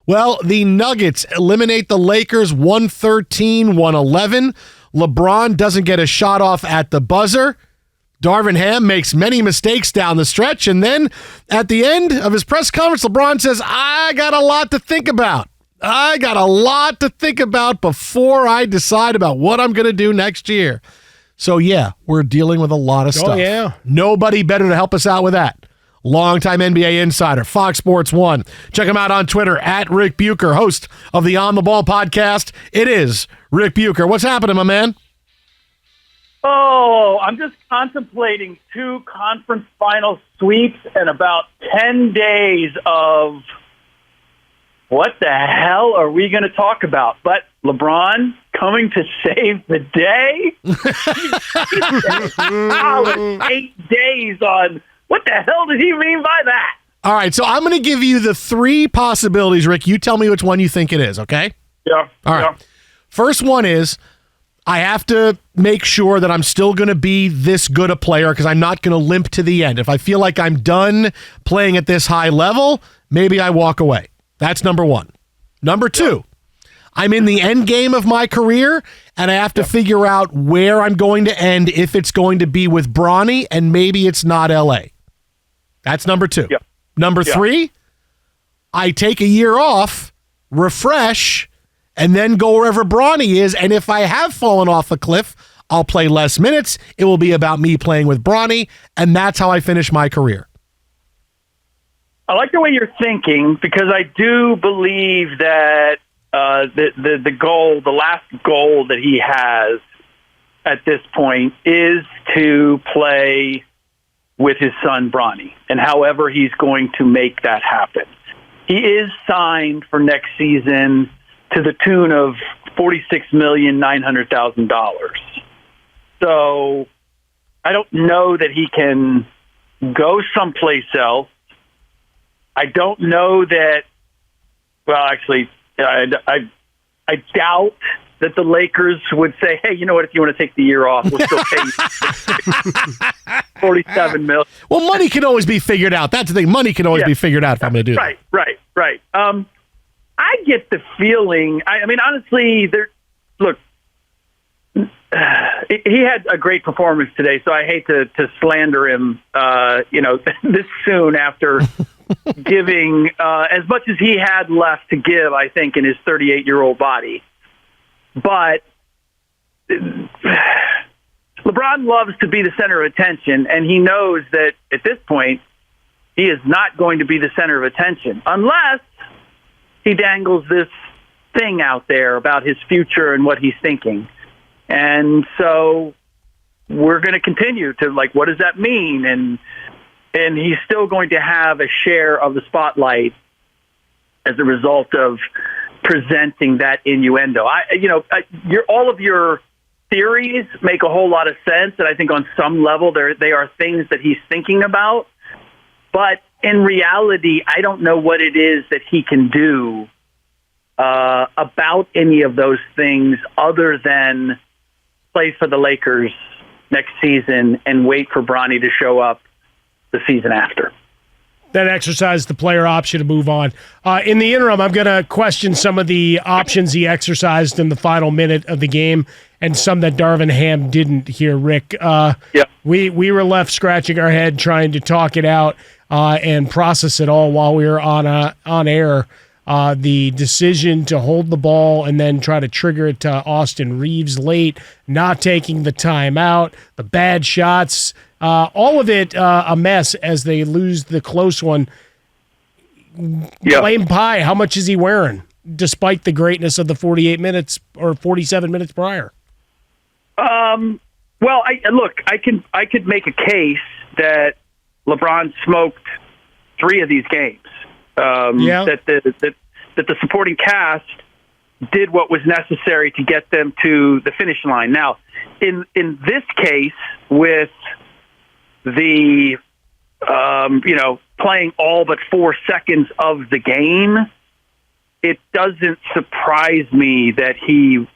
Well, the Nuggets eliminate the Lakers 113-111. LeBron doesn't get a shot off at the buzzer. Darvin Ham makes many mistakes down the stretch, and then at the end of his press conference, LeBron says, I got a lot to think about. I got a lot to think about before I decide about what I'm going to do next year. So, yeah, we're dealing with a lot of stuff. Oh, yeah. Nobody better to help us out with that. Longtime NBA insider, Fox Sports 1. Check him out on Twitter, at Ric Bucher, host of the On the Ball podcast. It is Ric Bucher. What's happening, my man? Oh, I'm just contemplating 2 conference final sweeps and about 10 days of what the hell are we going to talk about? But LeBron coming to save the day? 8 days on what the hell did he mean by that? All right, so I'm going to give you the 3 possibilities, Rick. You tell me which one you think it is, okay? Yeah. All right. First one is I have to make sure that I'm still going to be this good a player because I'm not going to limp to the end. If I feel like I'm done playing at this high level, maybe I walk away. That's number 1. Number 2, I'm in the end game of my career, and I have to figure out where I'm going to end, if it's going to be with Bronny, and maybe it's not L.A. That's number 2. Yep. Number 3, I take a year off, refresh, and then go wherever Bronny is. And if I have fallen off a cliff, I'll play less minutes. It will be about me playing with Bronny, and that's how I finish my career. I like the way you're thinking because I do believe that the goal, the last goal that he has at this point is to play with his son Bronny, and however he's going to make that happen. He is signed for next season to the tune of $46,900,000. So I don't know that he can go someplace else. I don't know that. Well, actually, I doubt that the Lakers would say, "Hey, you know what? If you want to take the year off, we'll still pay you $47 million." Well, money can always be figured out. That's the thing. Money can always be figured out if I'm going to do that. Right. I get the feeling. I mean, honestly, look. He had a great performance today, so I hate to slander him. This soon after giving as much as he had left to give, I think, in his 38-year-old body. But LeBron loves to be the center of attention, and he knows that at this point he is not going to be the center of attention unless he dangles this thing out there about his future and what he's thinking. And so we're going to continue to, what does that mean? And he's still going to have a share of the spotlight as a result of presenting that innuendo. All of your theories make a whole lot of sense, and I think on some level they are things that he's thinking about. But in reality, I don't know what it is that he can do about any of those things other than play for the Lakers next season and wait for Bronny to show up the season after. Then exercise the player option to move on. In the interim, I'm going to question some of the options he exercised in the final minute of the game and some that Darvin Ham didn't here, Rick. We were left scratching our head trying to talk it out and process it all while we were on air. The decision to hold the ball and then try to trigger it to Austin Reeves late, not taking the timeout, the bad shots, all of it a mess as they lose the close one. Blame Pye. How much is he wearing, despite the greatness of the 48 minutes or 47 minutes prior? Well, I could make a case that LeBron smoked 3 of these games. That the supporting cast did what was necessary to get them to the finish line. Now, in this case, with the playing all but 4 seconds of the game, it doesn't surprise me that he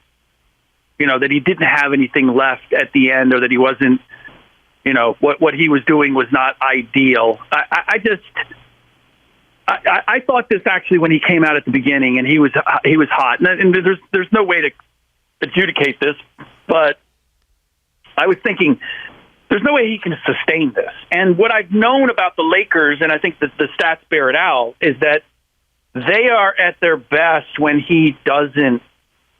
didn't have anything left at the end, or that he wasn't, what he was doing was not ideal. I thought this actually when he came out at the beginning, and he was hot, and there's no way to adjudicate this, but I was thinking there's no way he can sustain this. And what I've known about the Lakers, and I think that the stats bear it out, is that they are at their best when he doesn't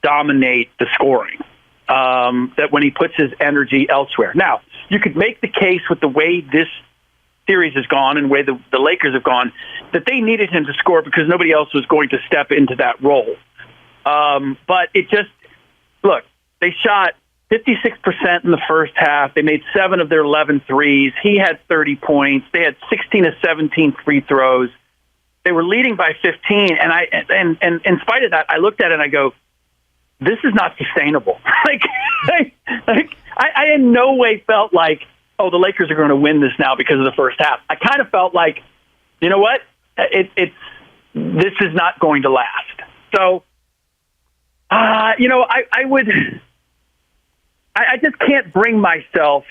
dominate the scoring. That when he puts his energy elsewhere. Now, you could make the case with the way this series has gone and the way the Lakers have gone that they needed him to score because nobody else was going to step into that role. But it just, look, they shot 56% in the first half. They made 7 of their 11 threes. He had 30 points. They had 16 of 17 free throws. They were leading by 15. And in spite of that, I looked at it and I go, this is not sustainable. I in no way felt like, oh, the Lakers are going to win this now because of the first half. I kind of felt like, you know what? This is not going to last. So, I just can't bring myself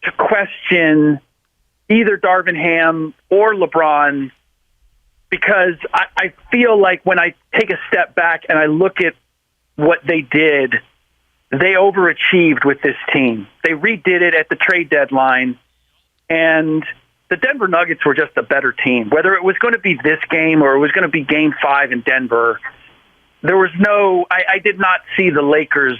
to question either Darvin Ham or LeBron because I feel like when I take a step back and I look at what they did, they overachieved with this team. They redid it at the trade deadline, and the Denver Nuggets were just a better team. Whether it was going to be this game or it was going to be Game 5 in Denver, there was no. I did not see the Lakers.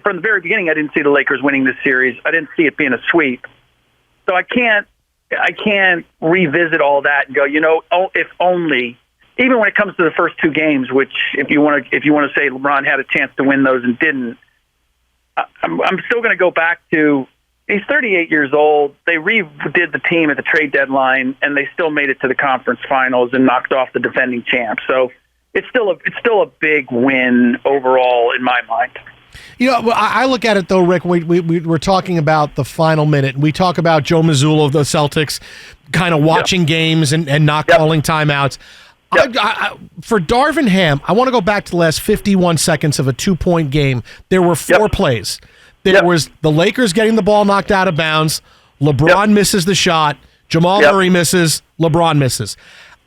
From the very beginning, I didn't see the Lakers winning this series. I didn't see it being a sweep. So I can't revisit all that and go, if only. Even when it comes to the first 2 games, which if you want to say LeBron had a chance to win those and didn't, I'm still going to go back to he's 38 years old. They redid the team at the trade deadline, and they still made it to the conference finals and knocked off the defending champs. So it's still a big win overall in my mind. I look at it, though, Rick, we're talking about the final minute. We talk about Joe Mazzulla of the Celtics kind of watching games and not calling timeouts. Yep. For Darvin Ham, I want to go back to the last 51 seconds of a 2-point game. There were 4 plays. There was the Lakers getting the ball knocked out of bounds. LeBron misses the shot. Jamal Murray misses. LeBron misses.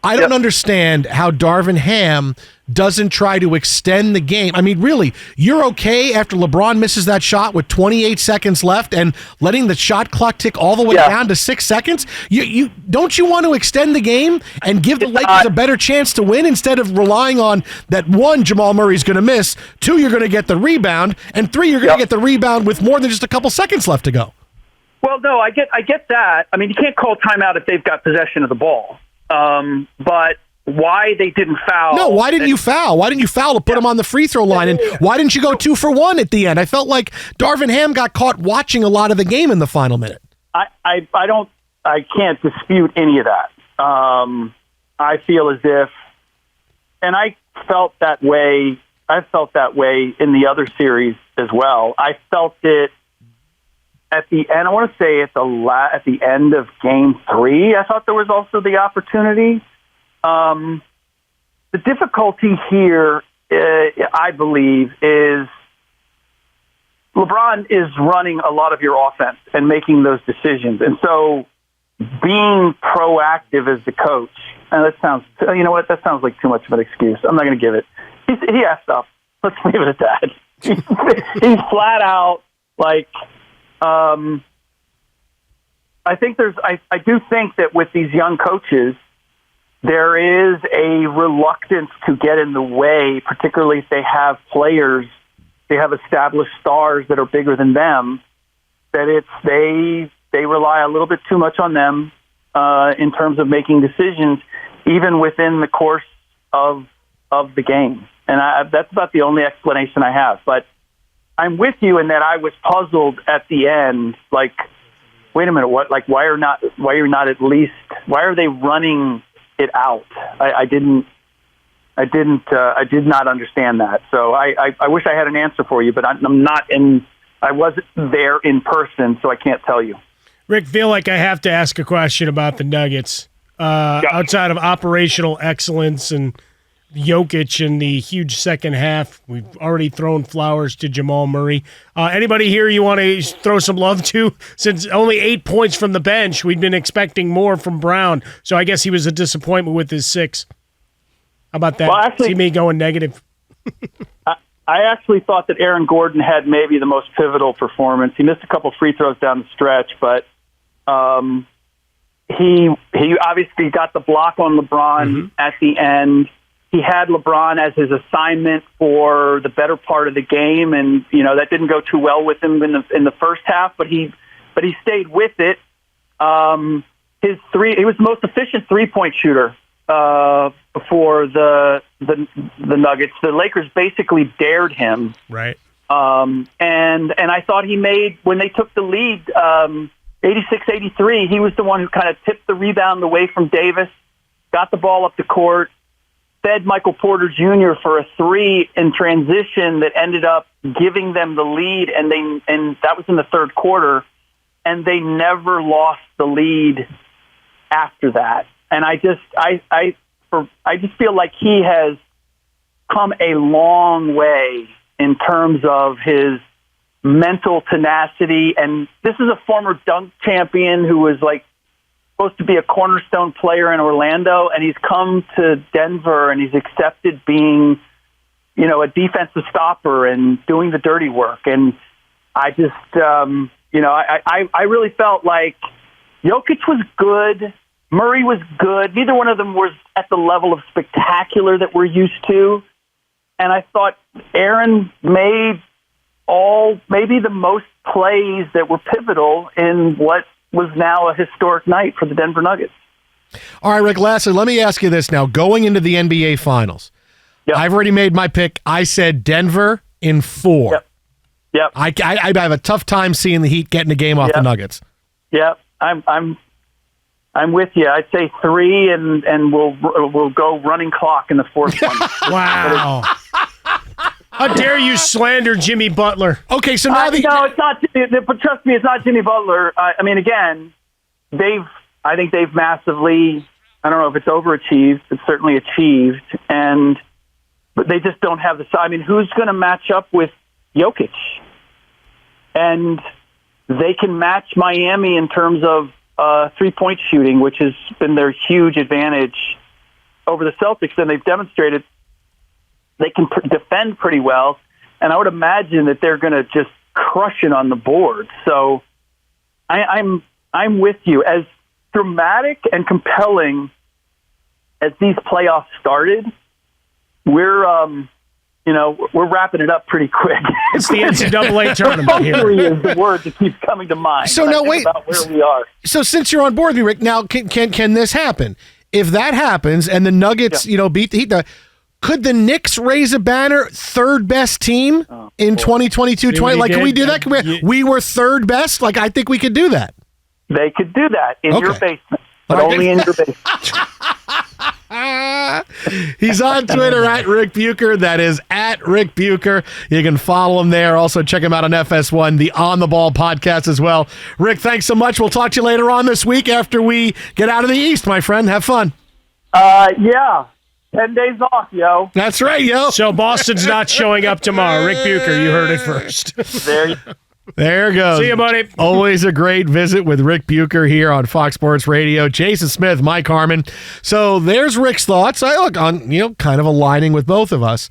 I don't understand how Darvin Ham doesn't try to extend the game. I mean, really, you're okay after LeBron misses that shot with 28 seconds left and letting the shot clock tick all the way down to 6 seconds? You don't you want to extend the game and give the Lakers a better chance to win instead of relying on that, 1, Jamal Murray's going to miss, 2, you're going to get the rebound, and 3, you're going to get the rebound with more than just a couple seconds left to go? Well, no, I get that. I mean, you can't call timeout if they've got possession of the ball. But why they didn't foul? No, why didn't you foul? Why didn't you foul to put him on the free throw line? And why didn't you go 2 for 1 at the end? I felt like Darvin Ham got caught watching a lot of the game in the final minute. I can't dispute any of that. I feel as if, and I felt that way in the other series as well. I felt it at the end. I want to say at the end of Game 3, I thought there was also the opportunity. The difficulty here, I believe, is LeBron is running a lot of your offense and making those decisions. And so being proactive as the coach, and that sounds like too much of an excuse. I'm not going to give it. He asked up. Let's leave it at that. He's flat out like, I do think that with these young coaches, there is a reluctance to get in the way, particularly if they have players, they have established stars that are bigger than them, that they rely a little bit too much on them in terms of making decisions, even within the course of the game. And that's about the only explanation I have. But I'm with you in that I was puzzled at the end, like, wait a minute, what? Like, why are they running it out? I did not understand that. So I wish I had an answer for you, but I wasn't there in person, so I can't tell you. Rick, feel like I have to ask a question about the Nuggets outside of operational excellence and Jokic in the huge second half. We've already thrown flowers to Jamal Murray. Anybody here you want to throw some love to? Since only 8 points from the bench, we'd been expecting more from Brown. So I guess he was a disappointment with his 6. How about that? Well, actually, see me going negative. I actually thought that Aaron Gordon had maybe the most pivotal performance. He missed a couple free throws down the stretch, but he obviously got the block on LeBron at the end. He had LeBron as his assignment for the better part of the game, and that didn't go too well with him in the first half. But he stayed with it. He was the most efficient 3-point shooter for the Nuggets. The Lakers basically dared him. Right. And I thought he made, when they took the lead, 86-83, he was the one who kind of tipped the rebound away from Davis, got the ball up the court, fed Michael Porter Jr. for a 3 in transition that ended up giving them the lead, and that was in the third quarter, and they never lost the lead after that. And I just feel like he has come a long way in terms of his mental tenacity. And this is a former dunk champion who was supposed to be a cornerstone player in Orlando, and he's come to Denver and he's accepted being, a defensive stopper and doing the dirty work. And I just, I really felt like Jokic was good. Murray was good. Neither one of them was at the level of spectacular that we're used to. And I thought Aaron made maybe the most plays that were pivotal in what was now a historic night for the Denver Nuggets. All right, Rick, lastly, let me ask you this now. Going into the NBA Finals, I've already made my pick. I said Denver in 4. Yep. I have a tough time seeing the Heat getting a game off the Nuggets. Yep. I'm with you. I'd say 3, and we'll go running clock in the 4th one. Wow. How dare you slander Jimmy Butler? Okay, so now no, it's not. But trust me, it's not Jimmy Butler. I mean, again, I think they've massively. I don't know if it's overachieved, but certainly achieved, but they just don't have the. I mean, who's going to match up with Jokic? And they can match Miami in terms of 3-point shooting, which has been their huge advantage over the Celtics, and they've demonstrated they can defend pretty well, and I would imagine that they're going to just crush it on the board. So I'm with you. As dramatic and compelling as these playoffs started, we're wrapping it up pretty quick. It's the NCAA tournament here. Hungry is the word that keeps coming to mind. So now wait, about where we are. So since you're on board with me, Rick, now can this happen? If that happens and the Nuggets, beat the Heat, could the Knicks raise a banner, third best team in 2022-20? Like, can we do that? We were third best? Like, I think we could do that. They could do that in your basement, but only in your basement. He's on Twitter at Ric Bucher. That is at Ric Bucher. You can follow him there. Also, check him out on FS1, the On the Ball podcast as well. Rick, thanks so much. We'll talk to you later on this week after we get out of the East, my friend. Have fun. Yeah. 10 days off, yo. That's right, yo. So Boston's not showing up tomorrow. Ric Bucher, you heard it first. There goes. See you, buddy. Always a great visit with Ric Bucher here on Fox Sports Radio. Jason Smith, Mike Harmon. So there's Rick's thoughts. I look on, kind of aligning with both of us.